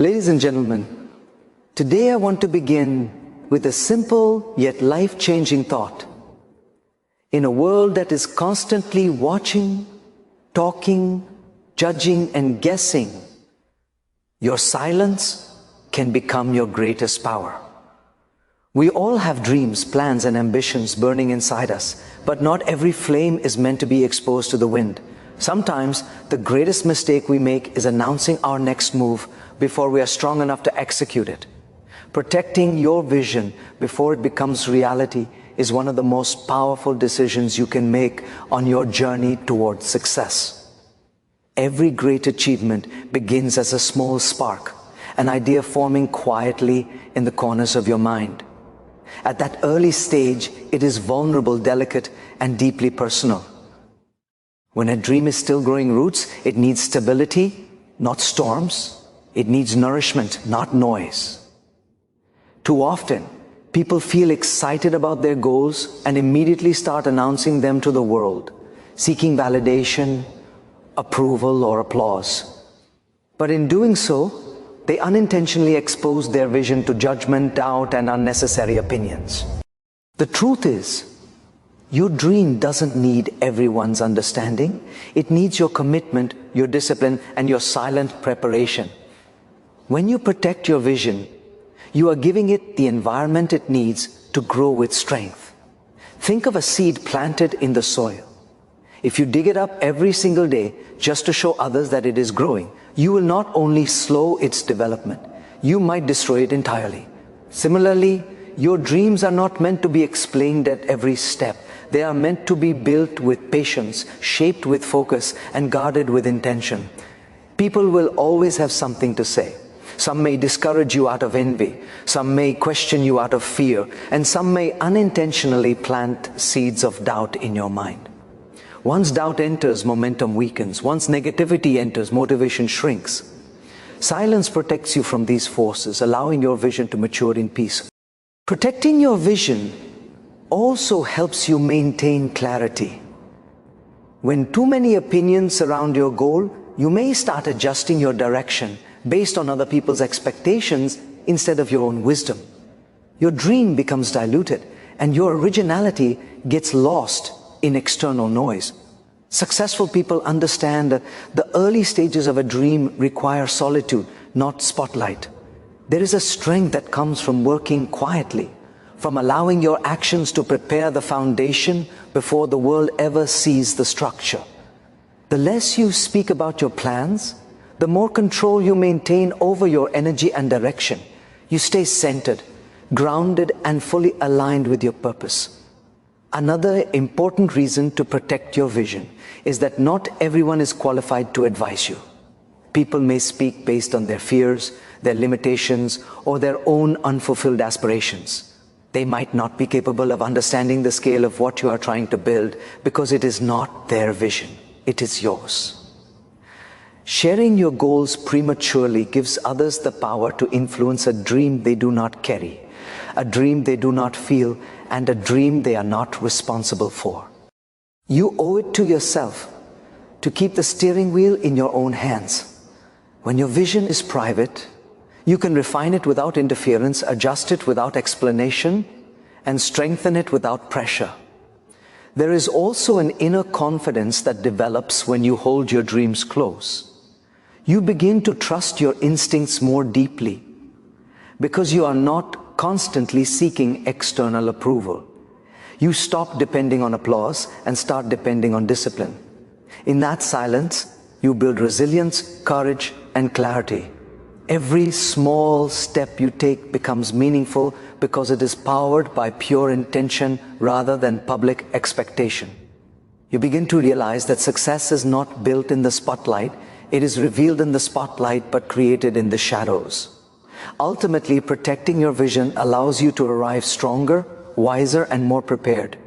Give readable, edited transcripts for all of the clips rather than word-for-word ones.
Ladies and gentlemen, today I want to begin with a simple yet life-changing thought. In a world that is constantly watching, talking, judging and guessing, your silence can become your greatest power. We all have dreams, plans and ambitions burning inside us, but not every flame is meant to be exposed to the wind. Sometimes the greatest mistake we make is announcing our next move before we are strong enough to execute it. Protecting your vision before it becomes reality is one of the most powerful decisions you can make on your journey towards success. Every great achievement begins as a small spark, an idea forming quietly in the corners of your mind. At that early stage, it is vulnerable, delicate, and deeply personal. When a dream is still growing roots, it needs stability, not storms. It needs nourishment, not noise. Too often, people feel excited about their goals and immediately start announcing them to the world, seeking validation, approval, or applause. But in doing so, they unintentionally expose their vision to judgment, doubt, and unnecessary opinions. The truth is, your dream doesn't need everyone's understanding. It needs your commitment, your discipline, and your silent preparation. When you protect your vision, you are giving it the environment it needs to grow with strength. Think of a seed planted in the soil. If you dig it up every single day just to show others that it is growing, you will not only slow its development, you might destroy it entirely. Similarly, your dreams are not meant to be explained at every step. They are meant to be built with patience, shaped with focus, and guarded with intention. People will always have something to say. Some may discourage you out of envy, some may question you out of fear, and some may unintentionally plant seeds of doubt in your mind. Once doubt enters, momentum weakens. Once negativity enters, motivation shrinks. Silence protects you from these forces, allowing your vision to mature in peace. Protecting your vision also helps you maintain clarity. When too many opinions surround your goal, you may start adjusting your direction based on other people's expectations instead of your own wisdom. Your dream becomes diluted and your originality gets lost in external noise. Successful people understand that the early stages of a dream require solitude, not spotlight. There is a strength that comes from working quietly, from allowing your actions to prepare the foundation before the world ever sees the structure. The less you speak about your plans, the more control you maintain over your energy and direction. You stay centered, grounded, and fully aligned with your purpose. Another important reason to protect your vision is that not everyone is qualified to advise you. People may speak based on their fears, their limitations, or their own unfulfilled aspirations. They might not be capable of understanding the scale of what you are trying to build because it is not their vision, it is yours. Sharing your goals prematurely gives others the power to influence a dream they do not carry, a dream they do not feel, and a dream they are not responsible for. You owe it to yourself to keep the steering wheel in your own hands. When your vision is private, you can refine it without interference, adjust it without explanation, and strengthen it without pressure. There is also an inner confidence that develops when you hold your dreams close. You begin to trust your instincts more deeply because you are not constantly seeking external approval. You stop depending on applause and start depending on discipline. In that silence, you build resilience, courage, and clarity. Every small step you take becomes meaningful because it is powered by pure intention rather than public expectation. You begin to realize that success is not built in the spotlight. It is revealed in the spotlight but created in the shadows. Ultimately, protecting your vision allows you to arrive stronger, wiser, and more prepared.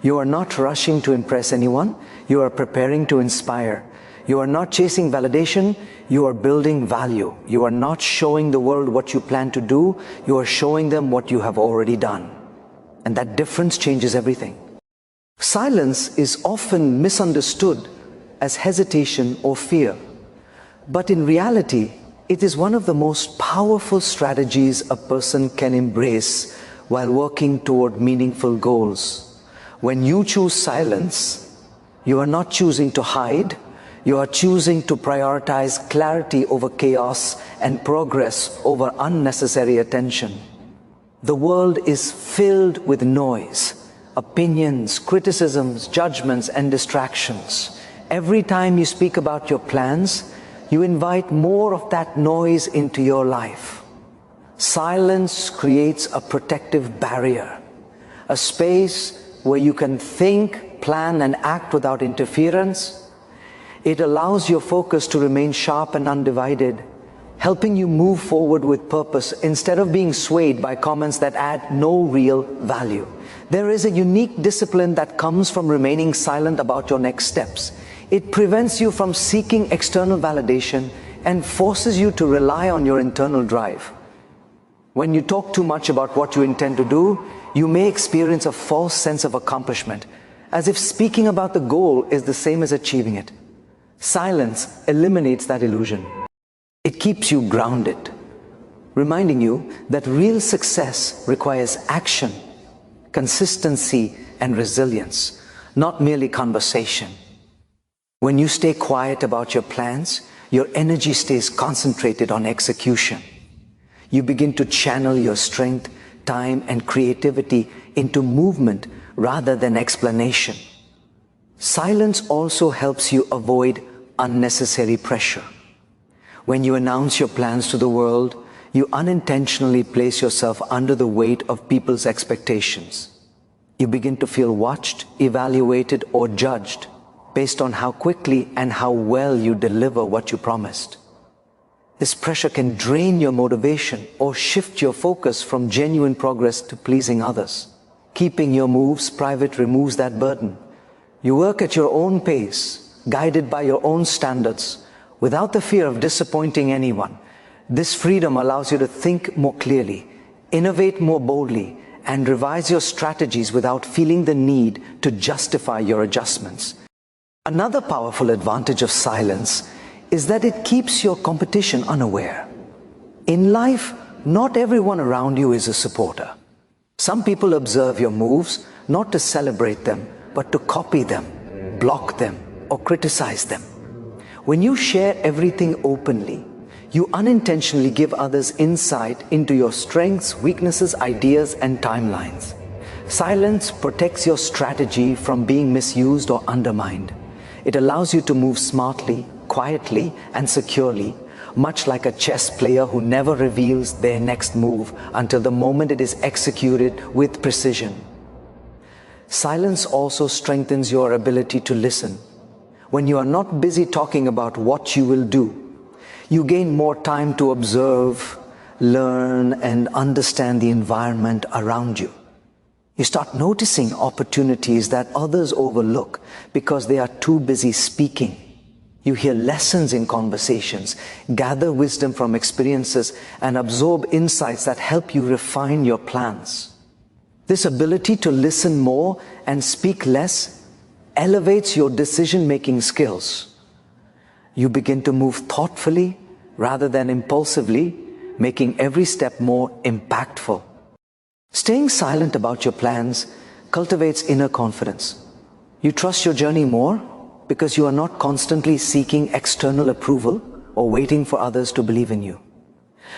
You are not rushing to impress anyone. You are preparing to inspire. You are not chasing validation. You are building value. You are not showing the world what you plan to do. You are showing them what you have already done. And that difference changes everything. Silence is often misunderstood as hesitation or fear. But in reality, It is one of the most powerful strategies a person can embrace while working toward meaningful goals. When you choose silence, you are not choosing to hide, you are choosing to prioritize clarity over chaos and progress over unnecessary attention. The world is filled with noise, opinions, criticisms, judgments, and distractions. Every time you speak about your plans, you invite more of that noise into your life. Silence creates a protective barrier, a space where you can think, plan, and act without interference. It allows your focus to remain sharp and undivided, helping you move forward with purpose instead of being swayed by comments that add no real value. There is a unique discipline that comes from remaining silent about your next steps. It prevents you from seeking external validation and forces you to rely on your internal drive. When you talk too much about what you intend to do, you may experience a false sense of accomplishment, as if speaking about the goal is the same as achieving it. Silence eliminates that illusion. It keeps you grounded, reminding you that real success requires action, consistency, and resilience, not merely conversation. When you stay quiet about your plans, your energy stays concentrated on execution. You begin to channel your strength, time, and creativity into movement rather than explanation. Silence also helps you avoid unnecessary pressure. When you announce your plans to the world, you unintentionally place yourself under the weight of people's expectations. You begin to feel watched, evaluated, or judged based on how quickly and how well you deliver what you promised. This pressure can drain your motivation or shift your focus from genuine progress to pleasing others. Keeping your moves private removes that burden. You work at your own pace, guided by your own standards, without the fear of disappointing anyone. This freedom allows you to think more clearly, innovate more boldly, and revise your strategies without feeling the need to justify your adjustments. Another powerful advantage of silence is that it keeps your competition unaware. In life, not everyone around you is a supporter. Some people observe your moves not to celebrate them, but to copy them, block them, or criticize them. When you share everything openly, you unintentionally give others insight into your strengths, weaknesses, ideas, and timelines. Silence protects your strategy from being misused or undermined. It allows you to move smartly, quietly, and securely, much like a chess player who never reveals their next move until the moment it is executed with precision. Silence also strengthens your ability to listen. When you are not busy talking about what you will do, you gain more time to observe, learn, and understand the environment around you. You start noticing opportunities that others overlook because they are too busy speaking. You hear lessons in conversations, gather wisdom from experiences, and absorb insights that help you refine your plans. This ability to listen more and speak less elevates your decision-making skills. You begin to move thoughtfully rather than impulsively, making every step more impactful. Staying silent about your plans cultivates inner confidence. You trust your journey more because you are not constantly seeking external approval or waiting for others to believe in you.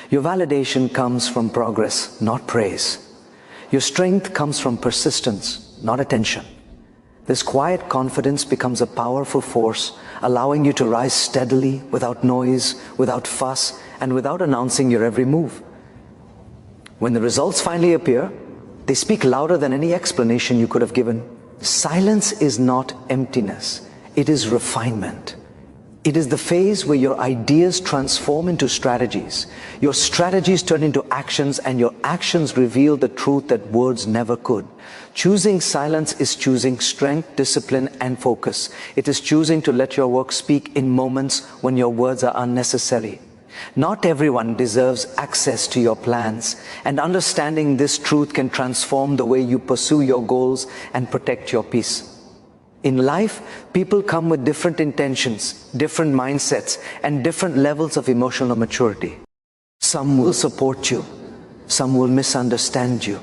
Your validation comes from progress, not praise. Your strength comes from persistence, not attention. This quiet confidence becomes a powerful force, allowing you to rise steadily, without noise, without fuss, and without announcing your every move. When the results finally appear, they speak louder than any explanation you could have given. Silence is not emptiness, it is refinement. It is the phase where your ideas transform into strategies. Your strategies turn into actions, and your actions reveal the truth that words never could. Choosing silence is choosing strength, discipline, and focus. It is choosing to let your work speak in moments when your words are unnecessary. Not everyone deserves access to your plans, and understanding this truth can transform the way you pursue your goals and protect your peace. In life, people come with different intentions, different mindsets, and different levels of emotional maturity. Some will support you, some will misunderstand you,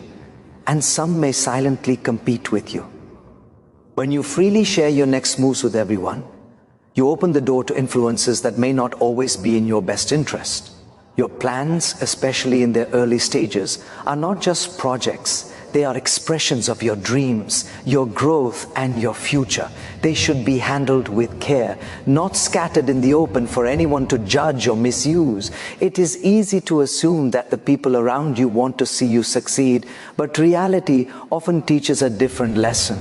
and some may silently compete with you. When you freely share your next moves with everyone, you open the door to influences that may not always be in your best interest. Your plans, especially in their early stages, are not just projects. They are expressions of your dreams, your growth, and your future. They should be handled with care, not scattered in the open for anyone to judge or misuse. It is easy to assume that the people around you want to see you succeed, but reality often teaches a different lesson.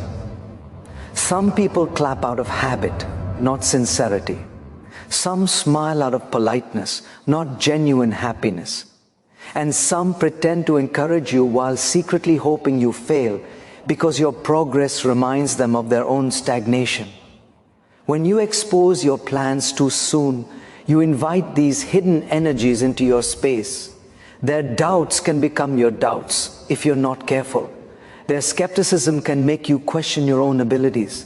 Some people clap out of habit, not sincerity. Some smile out of politeness, not genuine happiness. And some pretend to encourage you while secretly hoping you fail because your progress reminds them of their own stagnation. When you expose your plans too soon, you invite these hidden energies into your space. Their doubts can become your doubts if you're not careful. Their skepticism can make you question your own abilities.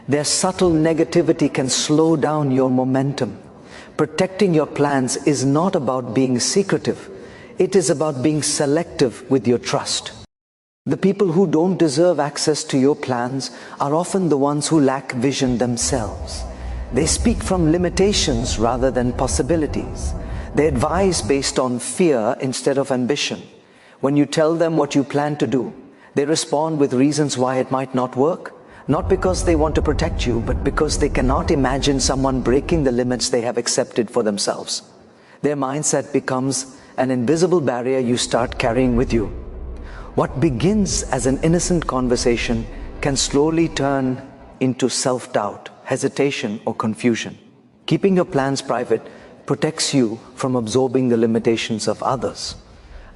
Their subtle negativity can slow down your momentum. Protecting your plans is not about being secretive. It is about being selective with your trust. The people who don't deserve access to your plans are often the ones who lack vision themselves. They speak from limitations rather than possibilities. They advise based on fear instead of ambition. When you tell them what you plan to do, they respond with reasons why it might not work. Not because they want to protect you, but because they cannot imagine someone breaking the limits they have accepted for themselves. Their mindset becomes an invisible barrier you start carrying with you. What begins as an innocent conversation can slowly turn into self-doubt, hesitation, or confusion. Keeping your plans private protects you from absorbing the limitations of others.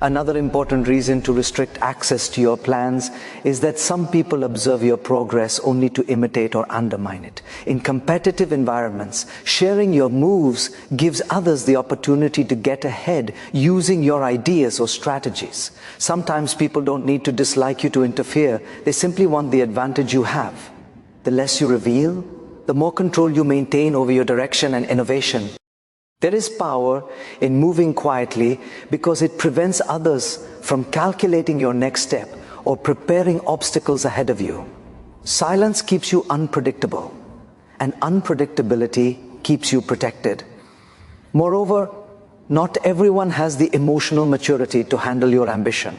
Another important reason to restrict access to your plans is that some people observe your progress only to imitate or undermine it. In competitive environments, sharing your moves gives others the opportunity to get ahead using your ideas or strategies. Sometimes people don't need to dislike you to interfere. They simply want the advantage you have. The less you reveal, the more control you maintain over your direction and innovation. There is power in moving quietly because it prevents others from calculating your next step or preparing obstacles ahead of you. Silence keeps you unpredictable, and unpredictability keeps you protected. Moreover, not everyone has the emotional maturity to handle your ambition.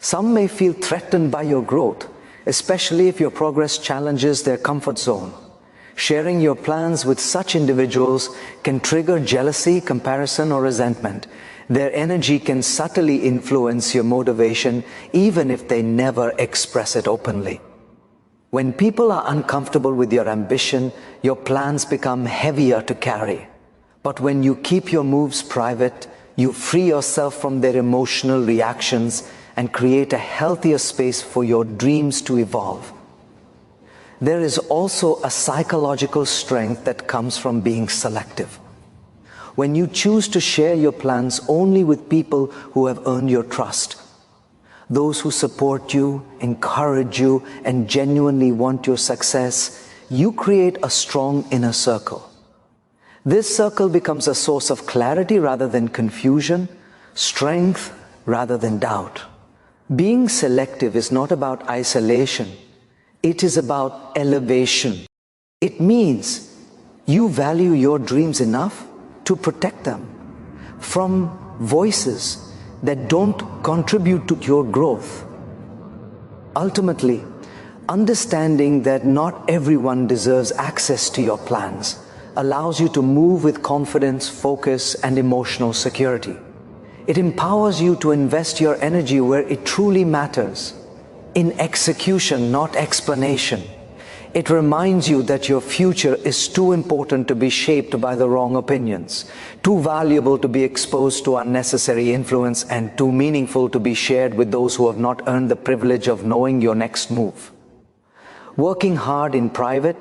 Some may feel threatened by your growth, especially if your progress challenges their comfort zone. Sharing your plans with such individuals can trigger jealousy, comparison, or resentment. Their energy can subtly influence your motivation, even if they never express it openly. When people are uncomfortable with your ambition, your plans become heavier to carry. But when you keep your moves private, you free yourself from their emotional reactions and create a healthier space for your dreams to evolve. There is also a psychological strength that comes from being selective. When you choose to share your plans only with people who have earned your trust, those who support you, encourage you, and genuinely want your success, you create a strong inner circle. This circle becomes a source of clarity rather than confusion, strength rather than doubt. Being selective is not about isolation. It is about elevation. It means you value your dreams enough to protect them from voices that don't contribute to your growth. Ultimately, understanding that not everyone deserves access to your plans allows you to move with confidence, focus, and emotional security. It empowers you to invest your energy where it truly matters. In execution, not explanation. It reminds you that your future is too important to be shaped by the wrong opinions, too valuable to be exposed to unnecessary influence, and too meaningful to be shared with those who have not earned the privilege of knowing your next move. Working hard in private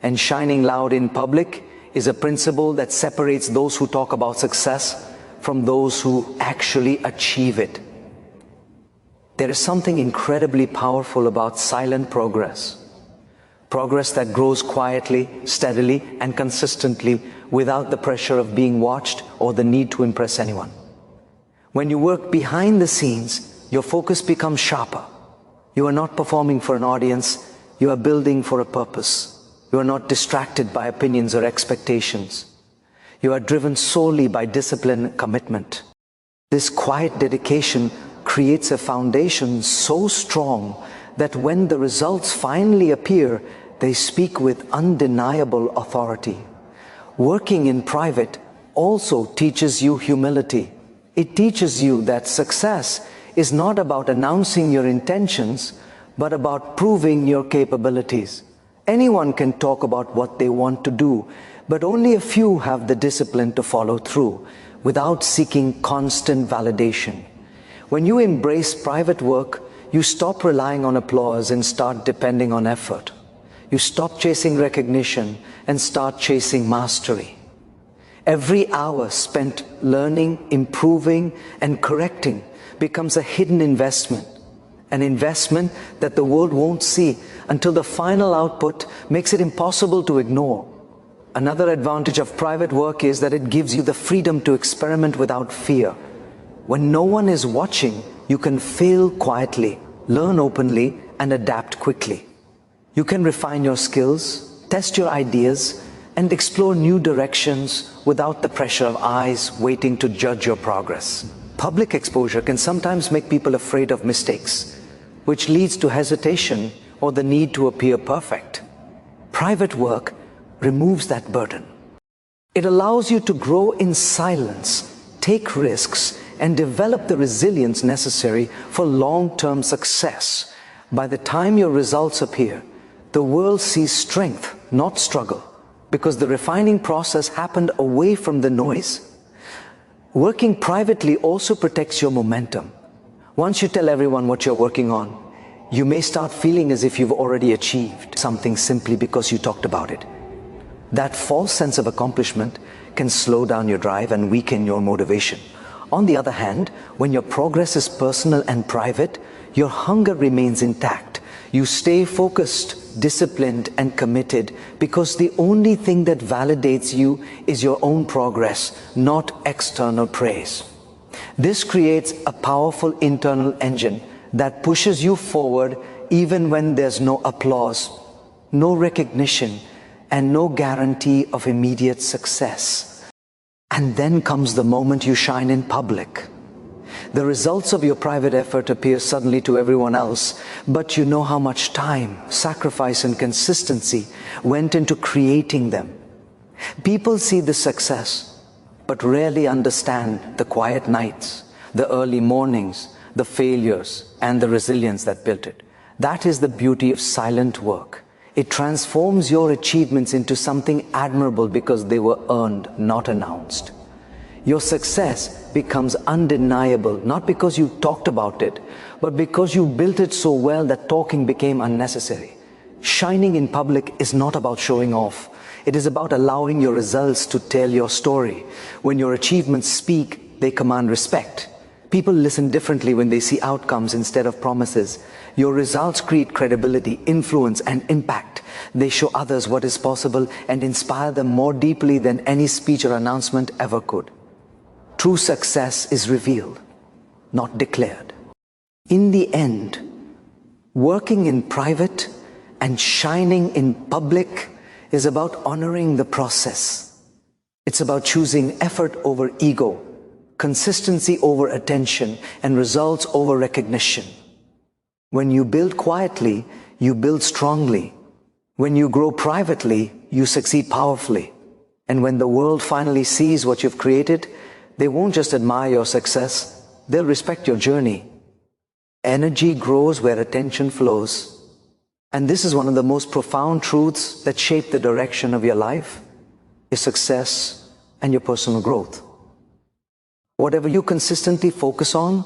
and shining loud in public is a principle that separates those who talk about success from those who actually achieve it. There is something incredibly powerful about silent progress. Progress that grows quietly, steadily, and consistently without the pressure of being watched or the need to impress anyone. When you work behind the scenes, your focus becomes sharper. You are not performing for an audience, you are building for a purpose. You are not distracted by opinions or expectations. You are driven solely by discipline and commitment. This quiet dedication creates a foundation so strong that when the results finally appear, they speak with undeniable authority. Working in private also teaches you humility. It teaches you that success is not about announcing your intentions, but about proving your capabilities. Anyone can talk about what they want to do, but only a few have the discipline to follow through without seeking constant validation. When you embrace private work, you stop relying on applause and start depending on effort. You stop chasing recognition and start chasing mastery. Every hour spent learning, improving, and correcting becomes a hidden investment. An investment that the world won't see until the final output makes it impossible to ignore. Another advantage of private work is that it gives you the freedom to experiment without fear. When no one is watching, you can fail quietly, learn openly, and adapt quickly. You can refine your skills, test your ideas, and explore new directions without the pressure of eyes waiting to judge your progress. Public exposure can sometimes make people afraid of mistakes, which leads to hesitation or the need to appear perfect. Private work removes that burden. It allows you to grow in silence, take risks, and develop the resilience necessary for long-term success. By the time your results appear, the world sees strength, not struggle, because the refining process happened away from the noise. Working privately also protects your momentum. Once you tell everyone what you're working on, you may start feeling as if you've already achieved something simply because you talked about it. That false sense of accomplishment can slow down your drive and weaken your motivation. On the other hand, when your progress is personal and private, your hunger remains intact. You stay focused, disciplined, and committed because the only thing that validates you is your own progress, not external praise. This creates a powerful internal engine that pushes you forward even when there's no applause, no recognition, and no guarantee of immediate success. And then comes the moment you shine in public. The results of your private effort appear suddenly to everyone else, but you know how much time, sacrifice, and consistency went into creating them. People see the success, but rarely understand the quiet nights, the early mornings, the failures, and the resilience that built it. That is the beauty of silent work. It transforms your achievements into something admirable because they were earned, not announced. Your success becomes undeniable, not because you talked about it, but because you built it so well that talking became unnecessary. Shining in public is not about showing off. It is about allowing your results to tell your story. When your achievements speak, they command respect. People listen differently when they see outcomes instead of promises. Your results create credibility, influence, and impact. They show others what is possible and inspire them more deeply than any speech or announcement ever could. True success is revealed, not declared. In the end, working in private and shining in public is about honoring the process. It's about choosing effort over ego, consistency over attention, and results over recognition. When you build quietly, you build strongly. When you grow privately, you succeed powerfully. And when the world finally sees what you've created, they won't just admire your success, they'll respect your journey. Energy grows where attention flows. And this is one of the most profound truths that shape the direction of your life, your success, and your personal growth. Whatever you consistently focus on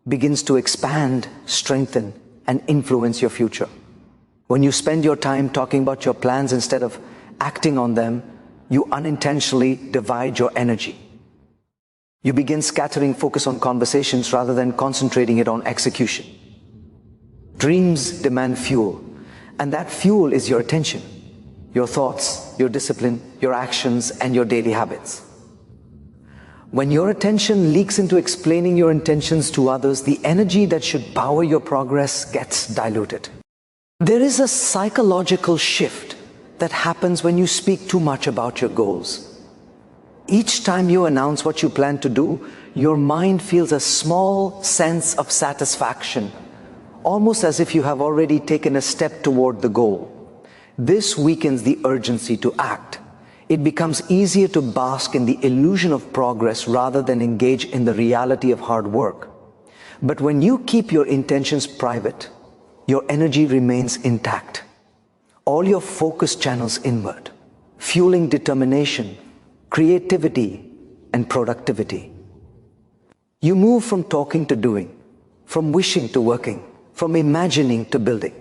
begins to expand, strengthen, and influence your future. When you spend your time talking about your plans instead of acting on them, you unintentionally divide your energy. You begin scattering focus on conversations rather than concentrating it on execution. Dreams demand fuel, And that fuel is your attention, your thoughts, your discipline, your actions, and your daily habits. When your attention leaks into explaining your intentions to others, the energy that should power your progress gets diluted. There is a psychological shift that happens when you speak too much about your goals. Each time you announce what you plan to do, your mind feels a small sense of satisfaction, almost as if you have already taken a step toward the goal. This weakens the urgency to act. It becomes easier to bask in the illusion of progress rather than engage in the reality of hard work. But when you keep your intentions private, your energy remains intact. All your focus channels inward, fueling determination, creativity, and productivity. You move from talking to doing, from wishing to working, from imagining to building.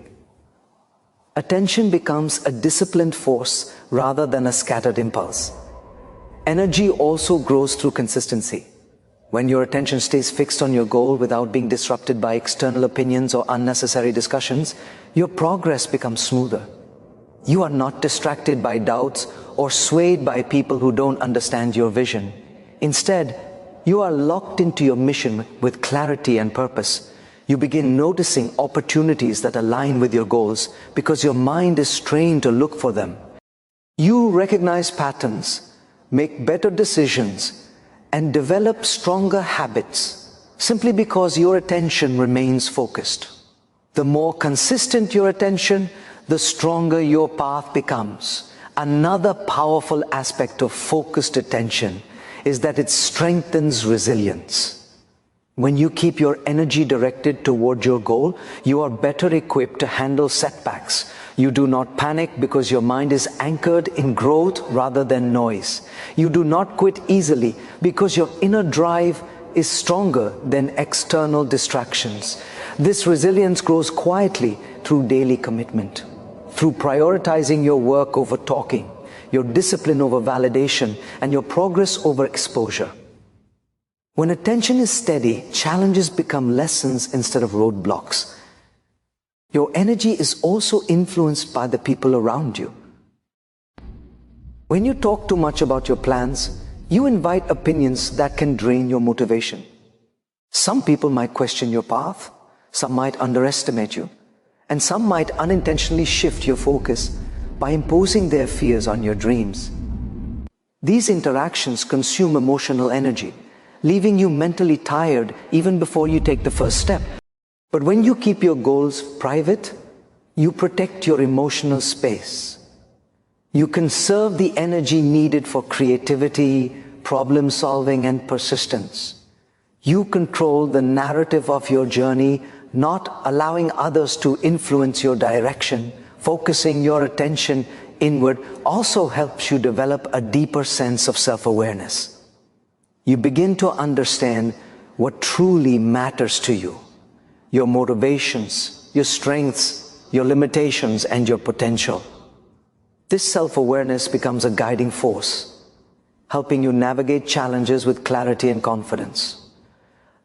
Attention becomes a disciplined force rather than a scattered impulse. Energy also grows through consistency. When your attention stays fixed on your goal without being disrupted by external opinions or unnecessary discussions, your progress becomes smoother. You are not distracted by doubts or swayed by people who don't understand your vision. Instead, you are locked into your mission with clarity and purpose. You begin noticing opportunities that align with your goals because your mind is trained to look for them. You recognize patterns, make better decisions, and develop stronger habits simply because your attention remains focused. The more consistent your attention, the stronger your path becomes. Another powerful aspect of focused attention is that it strengthens resilience. When you keep your energy directed toward your goal, you are better equipped to handle setbacks. You do not panic because your mind is anchored in growth rather than noise. You do not quit easily because your inner drive is stronger than external distractions. This resilience grows quietly through daily commitment, through prioritizing your work over talking, your discipline over validation, and your progress over exposure. When attention is steady, challenges become lessons instead of roadblocks. Your energy is also influenced by the people around you. When you talk too much about your plans, you invite opinions that can drain your motivation. Some people might question your path, some might underestimate you, and some might unintentionally shift your focus by imposing their fears on your dreams. These interactions consume emotional energy, leaving you mentally tired even before you take the first step. But when you keep your goals private, you protect your emotional space. You conserve the energy needed for creativity, problem solving, and persistence. You control the narrative of your journey, not allowing others to influence your direction. Focusing your attention inward also helps you develop a deeper sense of self-awareness. You begin to understand what truly matters to you, your motivations, your strengths, your limitations, and your potential. This self-awareness becomes a guiding force, helping you navigate challenges with clarity and confidence.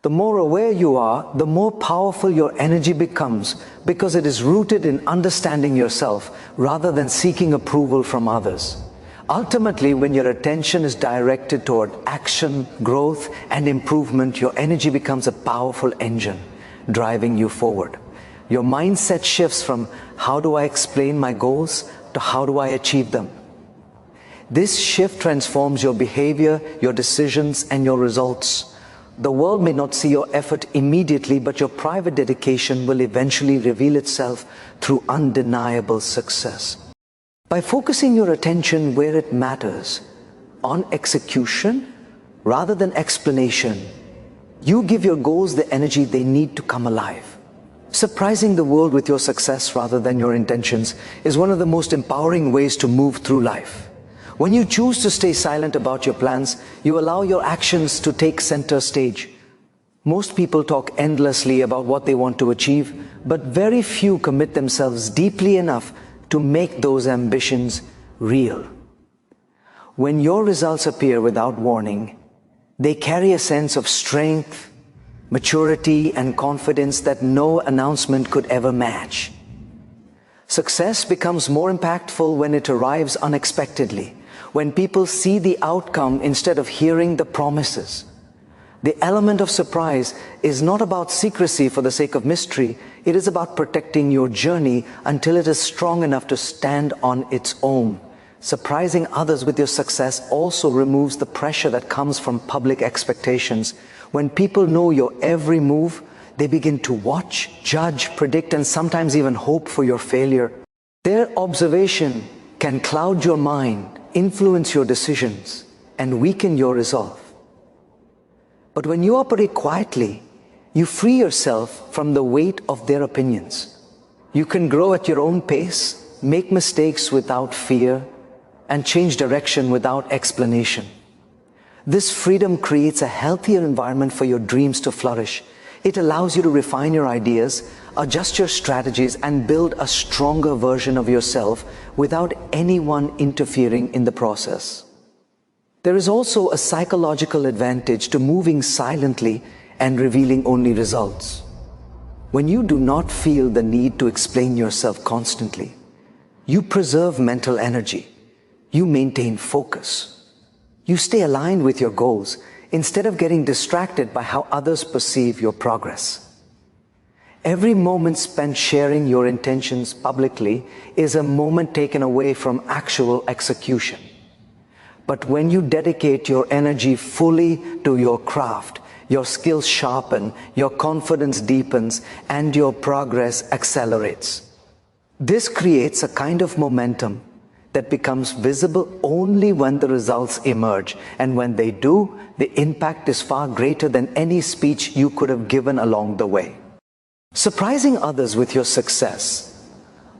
The more aware you are, the more powerful your energy becomes because it is rooted in understanding yourself rather than seeking approval from others. Ultimately, when your attention is directed toward action, growth, and improvement, your energy becomes a powerful engine driving you forward. Your mindset shifts from how do I explain my goals to how do I achieve them. This shift transforms your behavior, your decisions, and your results. The world may not see your effort immediately, but your private dedication will eventually reveal itself through undeniable success. By focusing your attention where it matters, on execution rather than explanation, you give your goals the energy they need to come alive. Surprising the world with your success rather than your intentions is one of the most empowering ways to move through life. When you choose to stay silent about your plans, you allow your actions to take center stage. Most people talk endlessly about what they want to achieve, but very few commit themselves deeply enough to make those ambitions real. When your results appear without warning, they carry a sense of strength, maturity, and confidence that no announcement could ever match. Success becomes more impactful when it arrives unexpectedly, when people see the outcome instead of hearing the promises. The element of surprise is not about secrecy for the sake of mystery. It is about protecting your journey until it is strong enough to stand on its own. Surprising others with your success also removes the pressure that comes from public expectations. When people know your every move, they begin to watch, judge, predict, and sometimes even hope for your failure. Their observation can cloud your mind, influence your decisions, and weaken your resolve. But when you operate quietly, you free yourself from the weight of their opinions. You can grow at your own pace, make mistakes without fear, and change direction without explanation. This freedom creates a healthier environment for your dreams to flourish. It allows you to refine your ideas, adjust your strategies, and build a stronger version of yourself without anyone interfering in the process. There is also a psychological advantage to moving silently and revealing only results. When you do not feel the need to explain yourself constantly, you preserve mental energy. You maintain focus. You stay aligned with your goals instead of getting distracted by how others perceive your progress. Every moment spent sharing your intentions publicly is a moment taken away from actual execution. But when you dedicate your energy fully to your craft, your skills sharpen, your confidence deepens, and your progress accelerates. This creates a kind of momentum that becomes visible only when the results emerge. And when they do, the impact is far greater than any speech you could have given along the way. Surprising others with your success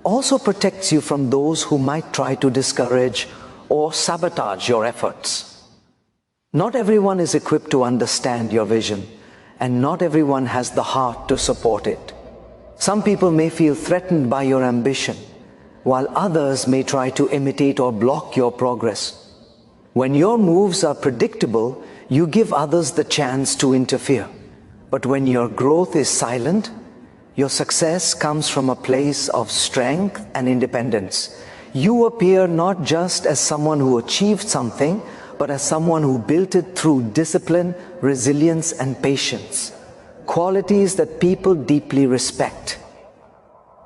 also protects you from those who might try to discourage or sabotage your efforts. Not everyone is equipped to understand your vision, and not everyone has the heart to support it. Some people may feel threatened by your ambition, while others may try to imitate or block your progress. When your moves are predictable, you give others the chance to interfere. But when your growth is silent, your success comes from a place of strength and independence. You appear not just as someone who achieved something, but as someone who built it through discipline, resilience, and patience. Qualities that people deeply respect.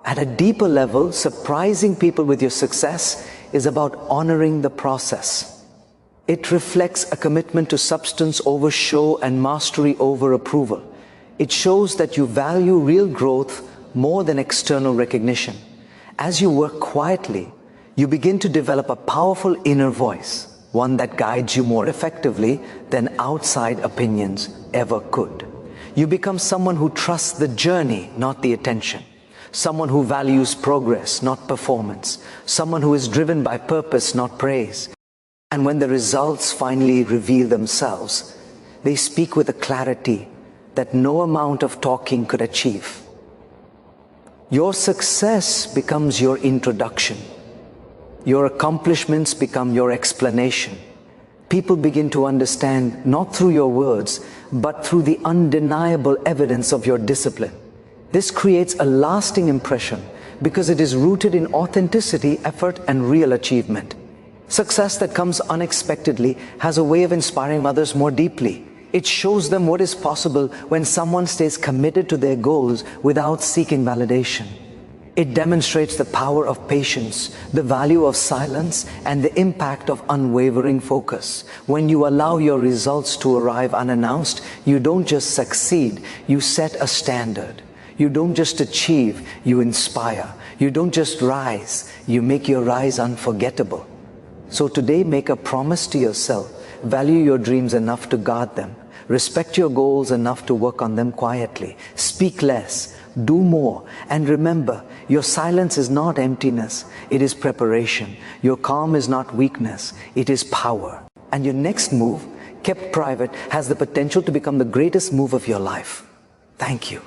At a deeper level, surprising people with your success is about honoring the process. It reflects a commitment to substance over show and mastery over approval. It shows that you value real growth more than external recognition. As you work quietly, you begin to develop a powerful inner voice, one that guides you more effectively than outside opinions ever could. You become someone who trusts the journey, not the attention. Someone who values progress, not performance. Someone who is driven by purpose, not praise. And when the results finally reveal themselves, they speak with a clarity that no amount of talking could achieve. Your success becomes your introduction. Your accomplishments become your explanation. People begin to understand not through your words, but through the undeniable evidence of your discipline. This creates a lasting impression because it is rooted in authenticity, effort, and real achievement. Success that comes unexpectedly has a way of inspiring others more deeply. It shows them what is possible when someone stays committed to their goals without seeking validation. It demonstrates the power of patience, the value of silence, and the impact of unwavering focus. When you allow your results to arrive unannounced, you don't just succeed, you set a standard. You don't just achieve, you inspire. You don't just rise, you make your rise unforgettable. So today, make a promise to yourself. Value your dreams enough to guard them. Respect your goals enough to work on them quietly. Speak less, do more, and remember, your silence is not emptiness, it is preparation. Your calm is not weakness, it is power. And your next move, kept private, has the potential to become the greatest move of your life. Thank you.